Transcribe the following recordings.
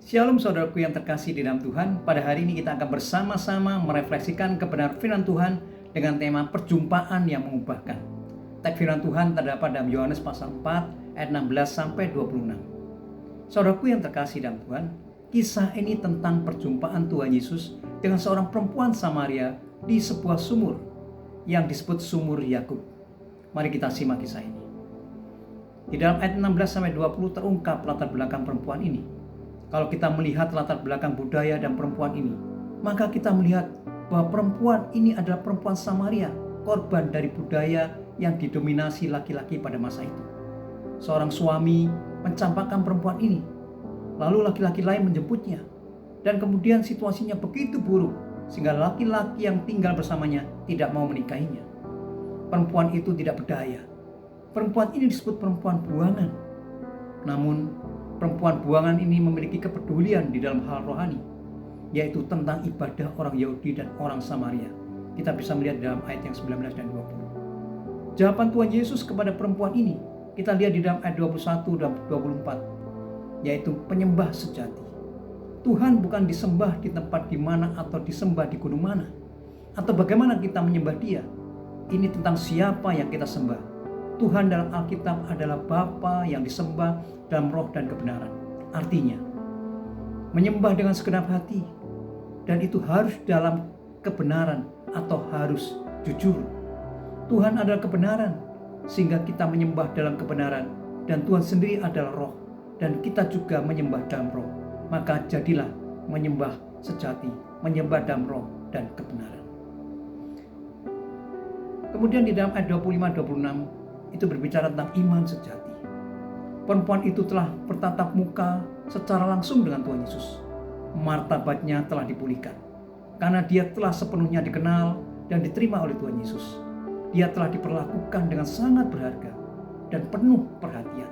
Shalom saudaraku yang terkasih di dalam Tuhan. Pada hari ini kita akan bersama-sama merefleksikan kebenaran firman Tuhan dengan tema perjumpaan yang mengubahkan. Teks firman Tuhan terdapat dalam Yohanes pasal 4 ayat 16 sampai 26. Saudaraku yang terkasih dalam Tuhan, kisah ini tentang perjumpaan Tuhan Yesus dengan seorang perempuan Samaria di sebuah sumur yang disebut sumur Yakub. Mari kita simak kisah ini. Di dalam ayat 16 sampai 20 terungkap latar belakang perempuan ini. Kalau kita melihat latar belakang budaya dan perempuan ini, maka kita melihat bahwa perempuan ini adalah perempuan Samaria, korban dari budaya yang didominasi laki-laki pada masa itu. Seorang suami mencampakkan perempuan ini, lalu laki-laki lain menjemputnya, dan kemudian situasinya begitu buruk sehingga laki-laki yang tinggal bersamanya tidak mau menikahinya. Perempuan itu tidak berdaya. Perempuan ini disebut perempuan buangan. Namun perempuan buangan ini memiliki kepedulian di dalam hal rohani, yaitu tentang ibadah orang Yahudi dan orang Samaria. Kita bisa melihat dalam ayat yang 19 dan 20. Jawaban Tuhan Yesus kepada perempuan ini kita lihat di dalam ayat 21 dan 24, yaitu penyembah sejati. Tuhan bukan disembah di tempat di mana atau disembah di gunung mana, atau bagaimana kita menyembah Dia. Ini tentang siapa yang kita sembah. Tuhan dalam Alkitab adalah Bapa yang disembah dalam roh dan kebenaran. Artinya, menyembah dengan segenap hati, dan itu harus dalam kebenaran atau harus jujur. Tuhan adalah kebenaran, sehingga kita menyembah dalam kebenaran, dan Tuhan sendiri adalah roh, dan kita juga menyembah dalam roh. Maka jadilah menyembah sejati, menyembah dalam roh dan kebenaran. Kemudian di dalam ayat 25-26 itu berbicara tentang iman sejati. Perempuan itu telah bertatap muka secara langsung dengan Tuhan Yesus. Martabatnya telah dipulihkan karena dia telah sepenuhnya dikenal dan diterima oleh Tuhan Yesus. Dia telah diperlakukan dengan sangat berharga dan penuh perhatian,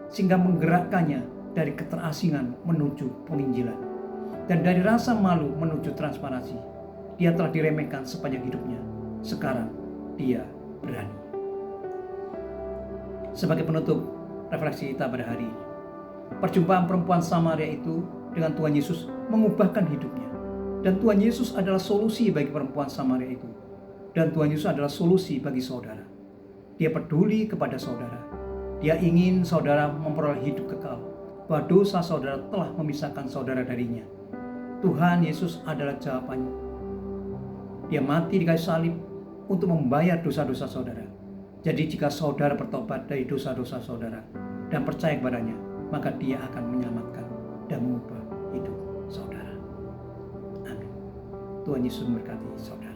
sehingga menggerakkannya dari keterasingan menuju penginjilan, dan dari rasa malu menuju transparansi. Dia telah diremehkan sepanjang hidupnya. Sekarang dia berani. Sebagai penutup refleksi kita pada hari ini, perjumpaan perempuan Samaria itu dengan Tuhan Yesus mengubahkan hidupnya. Dan Tuhan Yesus adalah solusi bagi perempuan Samaria itu. Dan Tuhan Yesus adalah solusi bagi saudara. Dia peduli kepada saudara. Dia ingin saudara memperoleh hidup kekal, bahwa dosa saudara telah memisahkan saudara darinya. Tuhan Yesus adalah jawabannya. Dia mati di kayu salib untuk membayar dosa-dosa saudara. Jadi jika saudara bertobat dari dosa-dosa saudara dan percaya kepadanya, maka Dia akan menyelamatkan dan mengubah hidup saudara. Amin. Tuhan Yesus memberkati saudara.